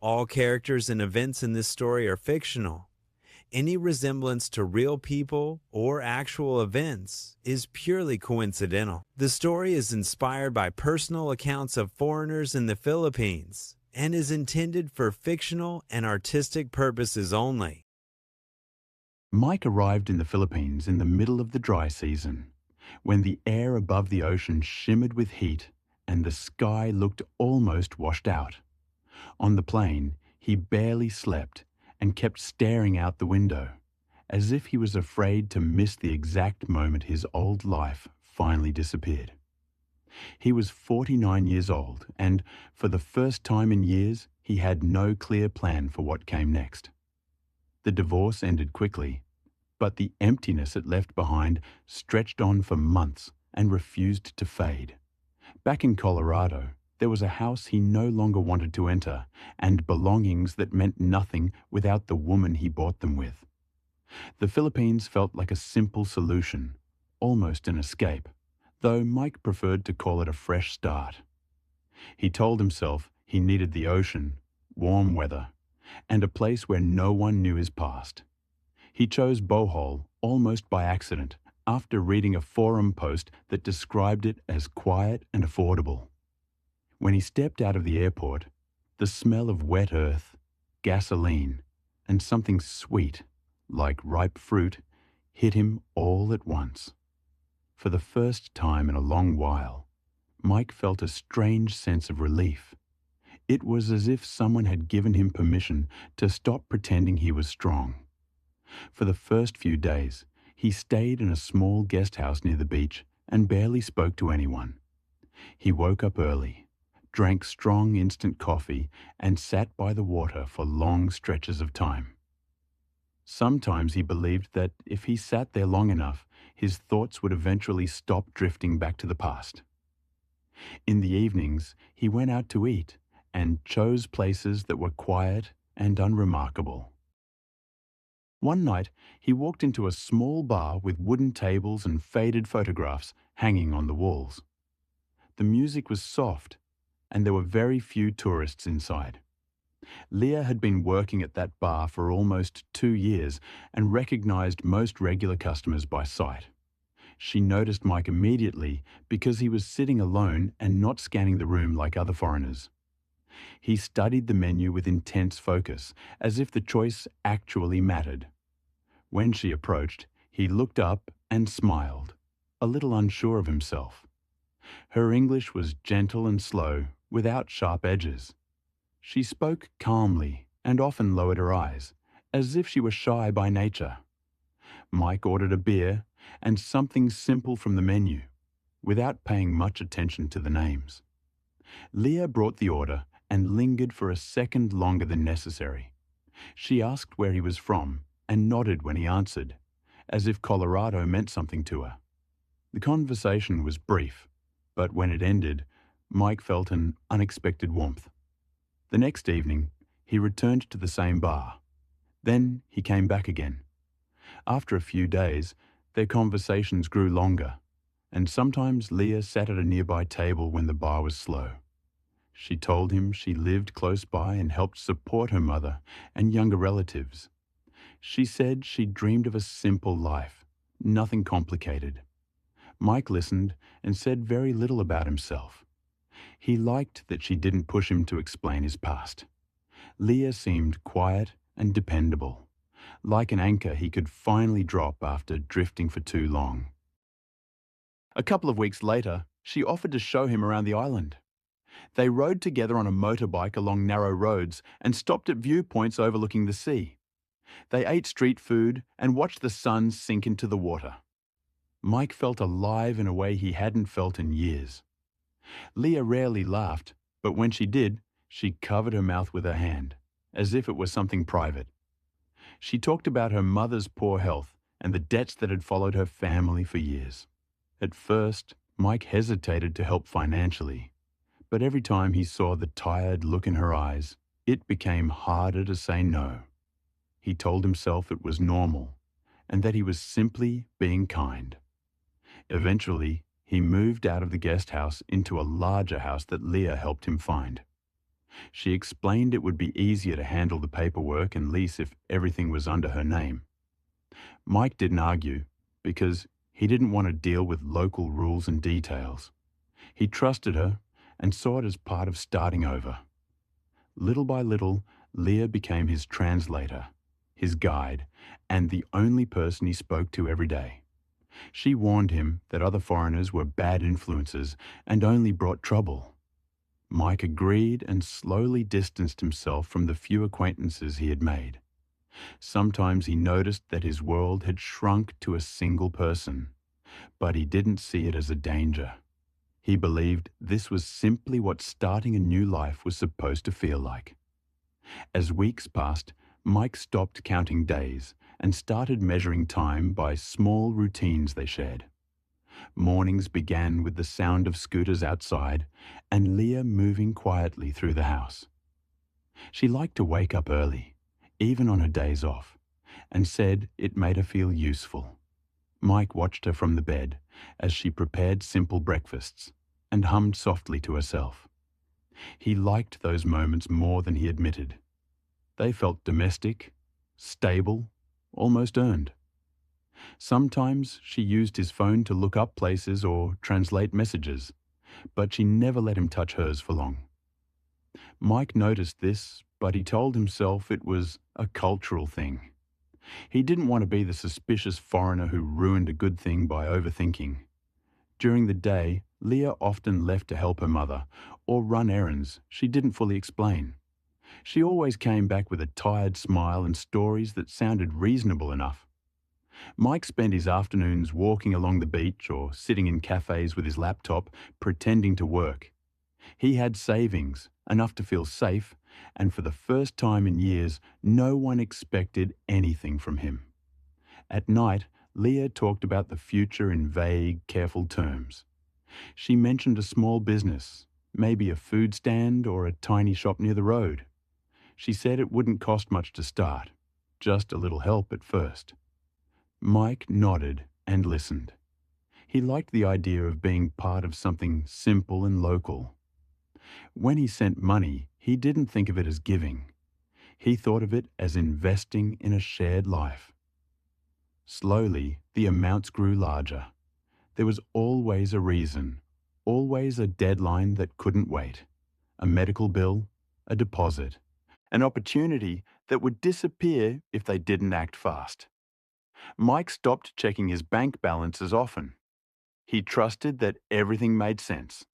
All characters and events in this story are fictional. Any resemblance to real people or actual events is purely coincidental. The story is inspired by personal accounts of foreigners in the Philippines and is intended for fictional and artistic purposes only. Mike arrived in the Philippines in the middle of the dry season, when the air above the ocean shimmered with heat and the sky looked almost washed out. On the plane, he barely slept and kept staring out the window, as if he was afraid to miss the exact moment his old life finally disappeared. He was 49 years old, and for the first time in years, he had no clear plan for what came next. The divorce ended quickly, but the emptiness it left behind stretched on for months and refused to fade. Back in Colorado, there was a house he no longer wanted to enter, and belongings that meant nothing without the woman he bought them with. The Philippines felt like a simple solution, almost an escape, though Mike preferred to call it a fresh start. He told himself he needed the ocean, warm weather, and a place where no one knew his past. He chose Bohol almost by accident after reading a forum post that described it as quiet and affordable. When he stepped out of the airport, the smell of wet earth, gasoline, and something sweet, like ripe fruit, hit him all at once. For the first time in a long while, Mike felt a strange sense of relief. It was as if someone had given him permission to stop pretending he was strong. For the first few days, he stayed in a small guest house near the beach and barely spoke to anyone. He woke up early, drank strong instant coffee, and sat by the water for long stretches of time. Sometimes he believed that if he sat there long enough, his thoughts would eventually stop drifting back to the past. In the evenings, he went out to eat and chose places that were quiet and unremarkable. One night, he walked into a small bar with wooden tables and faded photographs hanging on the walls. The music was soft, and there were very few tourists inside. Leah had been working at that bar for almost 2 years and recognized most regular customers by sight. She noticed Mike immediately because he was sitting alone and not scanning the room like other foreigners. He studied the menu with intense focus, as if the choice actually mattered. When she approached, he looked up and smiled, a little unsure of himself. Her English was gentle and slow, without sharp edges. She spoke calmly and often lowered her eyes, as if she were shy by nature. Mike ordered a beer and something simple from the menu, without paying much attention to the names. Leah brought the order and lingered for a second longer than necessary. She asked where he was from and nodded when he answered, as if Colorado meant something to her. The conversation was brief, but when it ended, Mike felt an unexpected warmth. The next evening, he returned to the same bar. Then he came back again. After a few days, their conversations grew longer, and sometimes Leah sat at a nearby table when the bar was slow. She told him she lived close by and helped support her mother and younger relatives. She said she dreamed of a simple life, nothing complicated. Mike listened and said very little about himself. He liked that she didn't push him to explain his past. Leah seemed quiet and dependable, like an anchor he could finally drop after drifting for too long. A couple of weeks later, she offered to show him around the island. They rode together on a motorbike along narrow roads and stopped at viewpoints overlooking the sea. They ate street food and watched the sun sink into the water. Mike felt alive in a way he hadn't felt in years. Leah rarely laughed, but when she did, she covered her mouth with her hand, as if it was something private. She talked about her mother's poor health and the debts that had followed her family for years. At first, Mike hesitated to help financially, but every time he saw the tired look in her eyes, it became harder to say no. He told himself it was normal, and that he was simply being kind. Eventually, he moved out of the guest house into a larger house that Leah helped him find. She explained it would be easier to handle the paperwork and lease if everything was under her name. Mike didn't argue because he didn't want to deal with local rules and details. He trusted her and saw it as part of starting over. Little by little, Leah became his translator, his guide, and the only person he spoke to every day. She warned him that other foreigners were bad influences and only brought trouble. Mike agreed and slowly distanced himself from the few acquaintances he had made. Sometimes he noticed that his world had shrunk to a single person, but he didn't see it as a danger. He believed this was simply what starting a new life was supposed to feel like. As weeks passed, Mike stopped counting days and started measuring time by small routines they shared. Mornings began with the sound of scooters outside and Leah moving quietly through the house. She liked to wake up early, even on her days off, and said it made her feel useful. Mike watched her from the bed as she prepared simple breakfasts and hummed softly to herself. He liked those moments more than he admitted. They felt domestic, stable, almost earned. Sometimes she used his phone to look up places or translate messages, but she never let him touch hers for long. Mike noticed this, but he told himself it was a cultural thing. He didn't want to be the suspicious foreigner who ruined a good thing by overthinking. During the day, Leah often left to help her mother or run errands she didn't fully explain. She always came back with a tired smile and stories that sounded reasonable enough. Mike spent his afternoons walking along the beach or sitting in cafes with his laptop, pretending to work. He had savings, enough to feel safe, and for the first time in years, no one expected anything from him. At night, Leah talked about the future in vague, careful terms. She mentioned a small business, maybe a food stand or a tiny shop near the road. She said it wouldn't cost much to start, just a little help at first. Mike nodded and listened. He liked the idea of being part of something simple and local. When he sent money, he didn't think of it as giving. He thought of it as investing in a shared life. Slowly, the amounts grew larger. There was always a reason, always a deadline that couldn't wait, a medical bill, a deposit, an opportunity that would disappear if they didn't act fast. Mike stopped checking his bank balance as often. He trusted that everything made sense,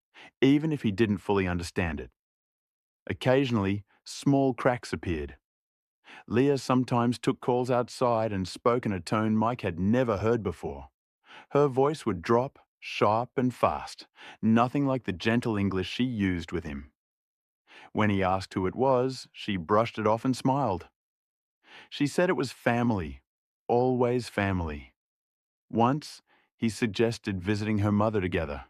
even if he didn't fully understand it. Occasionally, small cracks appeared. Leah sometimes took calls outside and spoke in a tone Mike had never heard before. Her voice would drop, sharp and fast, nothing like the gentle English she used with him. When he asked who it was, she brushed it off and smiled. She said it was family, always family. Once, he suggested visiting her mother together.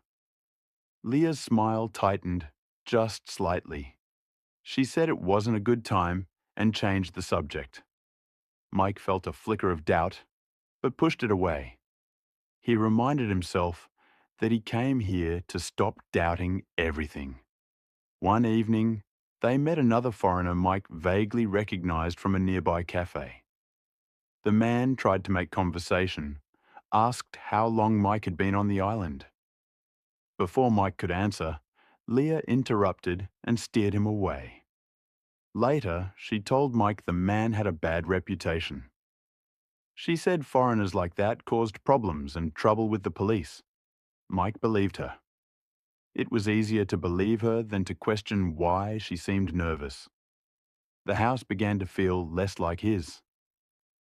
Leah's smile tightened, just slightly. She said it wasn't a good time and changed the subject. Mike felt a flicker of doubt, but pushed it away. He reminded himself that he came here to stop doubting everything. One evening, they met another foreigner Mike vaguely recognized from a nearby cafe. The man tried to make conversation, asked how long Mike had been on the island. Before Mike could answer, Leah interrupted and steered him away. Later, she told Mike the man had a bad reputation. She said foreigners like that caused problems and trouble with the police. Mike believed her. It was easier to believe her than to question why she seemed nervous. The house began to feel less like his.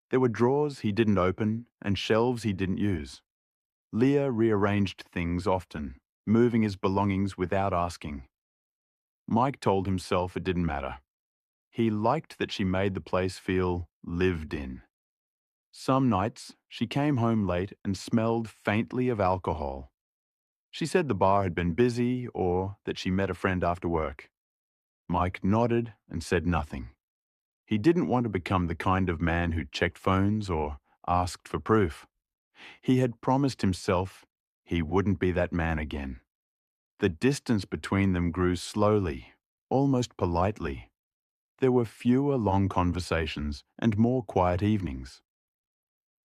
There were drawers he didn't open and shelves he didn't use. Leah rearranged things often, moving his belongings without asking. Mike told himself it didn't matter. He liked that she made the place feel lived in. Some nights, she came home late and smelled faintly of alcohol. She said the bar had been busy or that she met a friend after work. Mike nodded and said nothing. He didn't want to become the kind of man who checked phones or asked for proof. He had promised himself he wouldn't be that man again. The distance between them grew slowly, almost politely. There were fewer long conversations and more quiet evenings.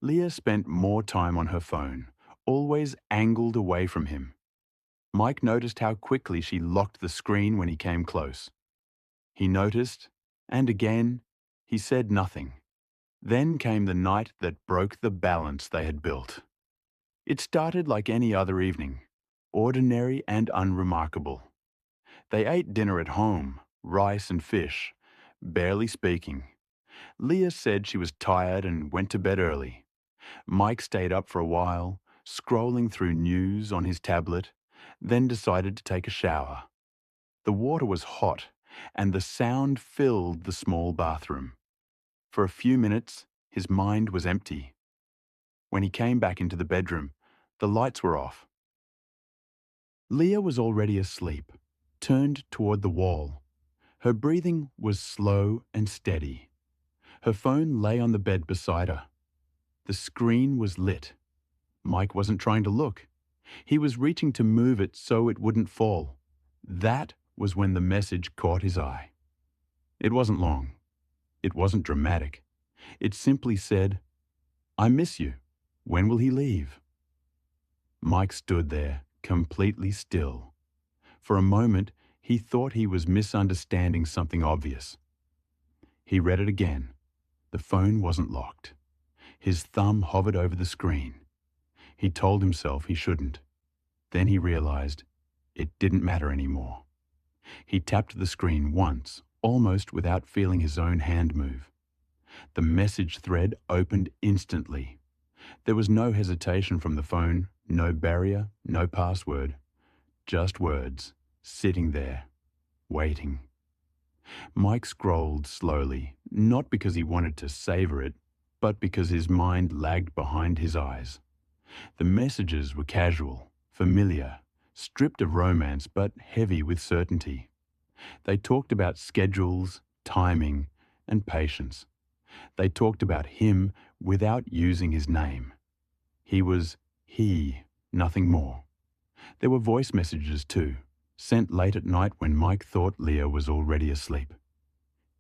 Leah spent more time on her phone, always angled away from him. Mike noticed how quickly she locked the screen when he came close. He noticed, and again, he said nothing. Then came the night that broke the balance they had built. It started like any other evening, ordinary and unremarkable. They ate dinner at home, rice and fish, barely speaking. Leah said she was tired and went to bed early. Mike stayed up for a while, scrolling through news on his tablet, then decided to take a shower. The water was hot, and the sound filled the small bathroom. For a few minutes, his mind was empty. When he came back into the bedroom, the lights were off. Leah was already asleep, turned toward the wall. Her breathing was slow and steady. Her phone lay on the bed beside her. The screen was lit. Mike wasn't trying to look. He was reaching to move it so it wouldn't fall. That was when the message caught his eye. It wasn't long. It wasn't dramatic. It simply said, "I miss you. When will he leave?" Mike stood there, completely still. For a moment, he thought he was misunderstanding something obvious. He read it again. The phone wasn't locked. His thumb hovered over the screen. He told himself he shouldn't. Then he realized it didn't matter anymore. He tapped the screen once, almost without feeling his own hand move. The message thread opened instantly. There was no hesitation from the phone, no barrier, no password. Just words, sitting there, waiting. Mike scrolled slowly, not because he wanted to savor it, but because his mind lagged behind his eyes. The messages were casual, familiar, stripped of romance but heavy with certainty. They talked about schedules, timing, and patience. They talked about him without using his name. He was he, nothing more. There were voice messages too, sent late at night when Mike thought Leah was already asleep.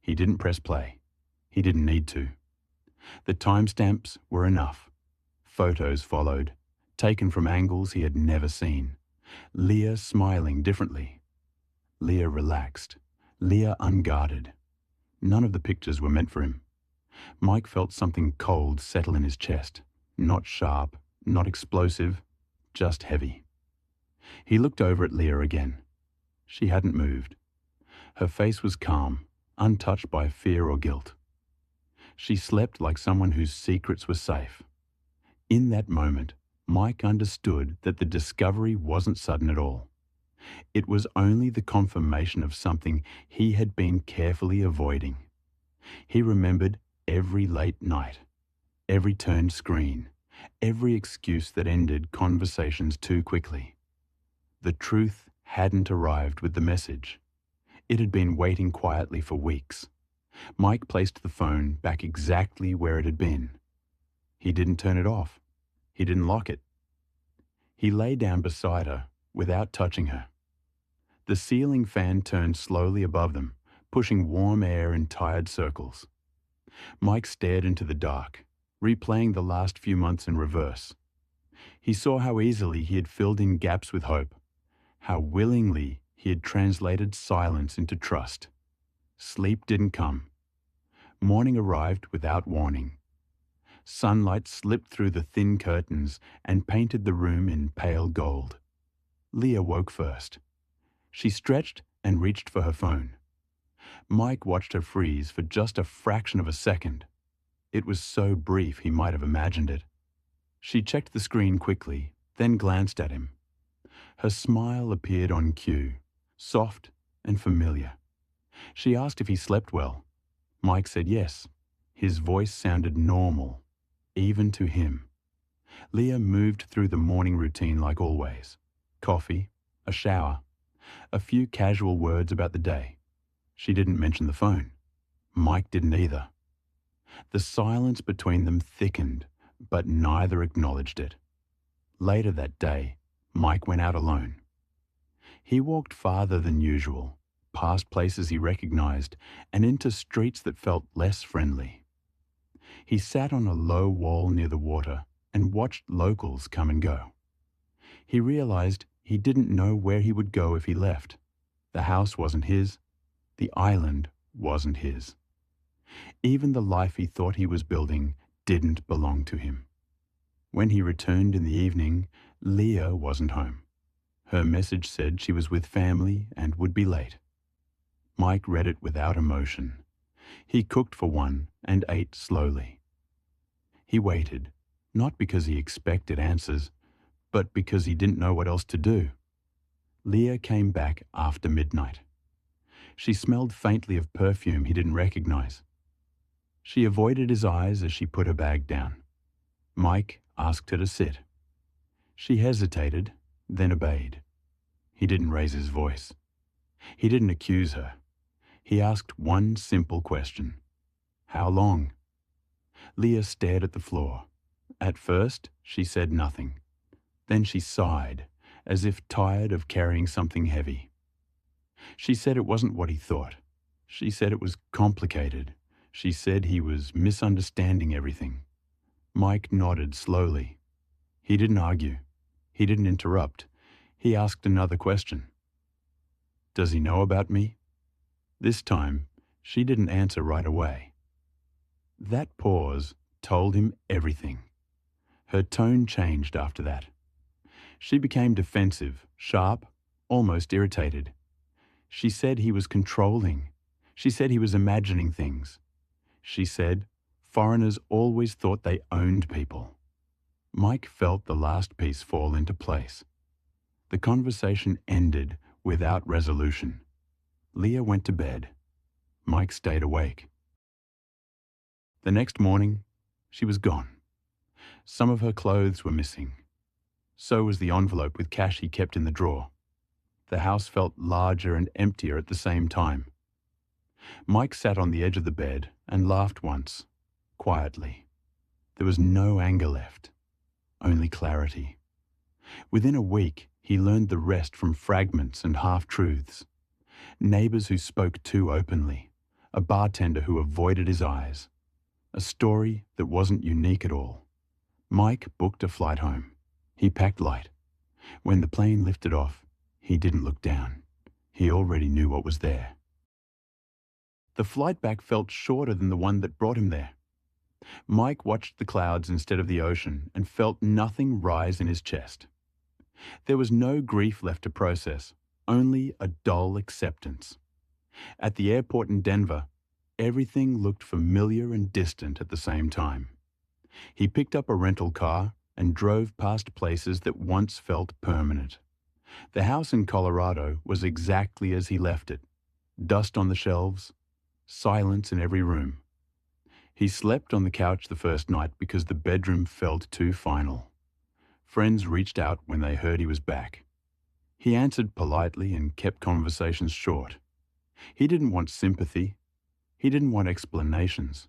He didn't press play. He didn't need to. The timestamps were enough. Photos followed, taken from angles he had never seen. Leah smiling differently. Leah relaxed. Leah unguarded. None of the pictures were meant for him. Mike felt something cold settle in his chest. Not sharp, not explosive, just heavy. He looked over at Leah again. She hadn't moved. Her face was calm, untouched by fear or guilt. She slept like someone whose secrets were safe. In that moment, Mike understood that the discovery wasn't sudden at all. It was only the confirmation of something he had been carefully avoiding. He remembered every late night, every turned screen, every excuse that ended conversations too quickly. The truth hadn't arrived with the message. It had been waiting quietly for weeks. Mike placed the phone back exactly where it had been. He didn't turn it off. He didn't lock it. He lay down beside her without touching her. The ceiling fan turned slowly above them, pushing warm air in tired circles. Mike stared into the dark, replaying the last few months in reverse. He saw how easily he had filled in gaps with hope, how willingly he had translated silence into trust. Sleep didn't come. Morning arrived without warning. Sunlight slipped through the thin curtains and painted the room in pale gold. Leah woke first. She stretched and reached for her phone. Mike watched her freeze for just a fraction of a second. It was so brief he might have imagined it. She checked the screen quickly, then glanced at him. Her smile appeared on cue, soft and familiar. She asked if he slept well. Mike said yes. His voice sounded normal, even to him. Leah moved through the morning routine like always. Coffee, a shower, a few casual words about the day. She didn't mention the phone. Mike didn't either. The silence between them thickened, but neither acknowledged it. Later that day, Mike went out alone. He walked farther than usual, past places he recognized and into streets that felt less friendly. He sat on a low wall near the water and watched locals come and go. He realized he didn't know where he would go if he left. The house wasn't his. The island wasn't his. Even the life he thought he was building didn't belong to him. When he returned in the evening, Leah wasn't home. Her message said she was with family and would be late. Mike read it without emotion. He cooked for one and ate slowly. He waited, not because he expected answers, but because he didn't know what else to do. Leah came back after midnight. She smelled faintly of perfume he didn't recognize. She avoided his eyes as she put her bag down. Mike asked her to sit. She hesitated, then obeyed. He didn't raise his voice. He didn't accuse her. He asked one simple question. How long? Leah stared at the floor. At first, she said nothing. Then she sighed, as if tired of carrying something heavy. She said it wasn't what he thought. She said it was complicated. She said he was misunderstanding everything. Mike nodded slowly. He didn't argue. He didn't interrupt. He asked another question. Does he know about me? This time, she didn't answer right away. That pause told him everything. Her tone changed after that. She became defensive, sharp, almost irritated. She said he was controlling. She said he was imagining things. She said foreigners always thought they owned people. Mike felt the last piece fall into place. The conversation ended without resolution. Leah went to bed. Mike stayed awake. The next morning, she was gone. Some of her clothes were missing. So was the envelope with cash he kept in the drawer. The house felt larger and emptier at the same time. Mike sat on the edge of the bed and laughed once, quietly. There was no anger left, only clarity. Within a week, he learned the rest from fragments and half-truths. Neighbors who spoke too openly, a bartender who avoided his eyes. A story that wasn't unique at all. Mike booked a flight home. He packed light. When the plane lifted off, he didn't look down. He already knew what was there. The flight back felt shorter than the one that brought him there. Mike watched the clouds instead of the ocean and felt nothing rise in his chest. There was no grief left to process, only a dull acceptance. At the airport in Denver, everything looked familiar and distant at the same time. He picked up a rental car and drove past places that once felt permanent. The house in Colorado was exactly as he left it. Dust on the shelves, silence in every room. He slept on the couch the first night because the bedroom felt too final. Friends reached out when they heard he was back. He answered politely and kept conversations short. He didn't want sympathy. He didn't want explanations.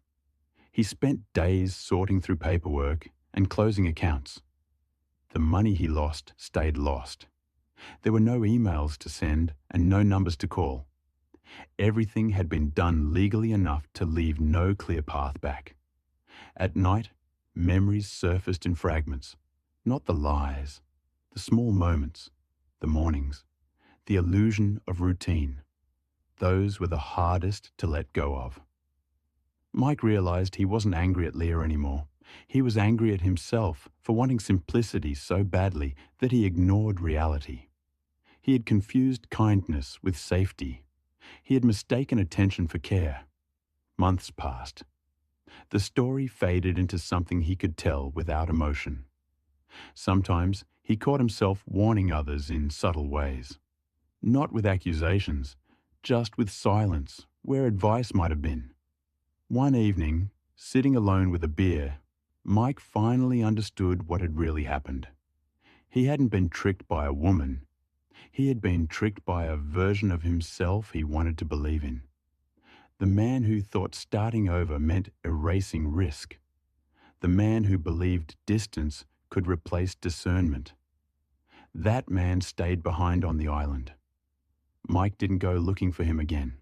He spent days sorting through paperwork and closing accounts. The money he lost stayed lost. There were no emails to send and no numbers to call. Everything had been done legally enough to leave no clear path back. At night, memories surfaced in fragments, not the lies, the small moments, the mornings, the illusion of routine. Those were the hardest to let go of. Mike realized he wasn't angry at Leah anymore. He was angry at himself for wanting simplicity so badly that he ignored reality. He had confused kindness with safety. He had mistaken attention for care. Months passed. The story faded into something he could tell without emotion. Sometimes he caught himself warning others in subtle ways. Not with accusations, just with silence, where advice might have been. One evening, sitting alone with a beer, Mike finally understood what had really happened. He hadn't been tricked by a woman. He had been tricked by a version of himself he wanted to believe in. The man who thought starting over meant erasing risk. The man who believed distance could replace discernment. That man stayed behind on the island. Mike didn't go looking for him again.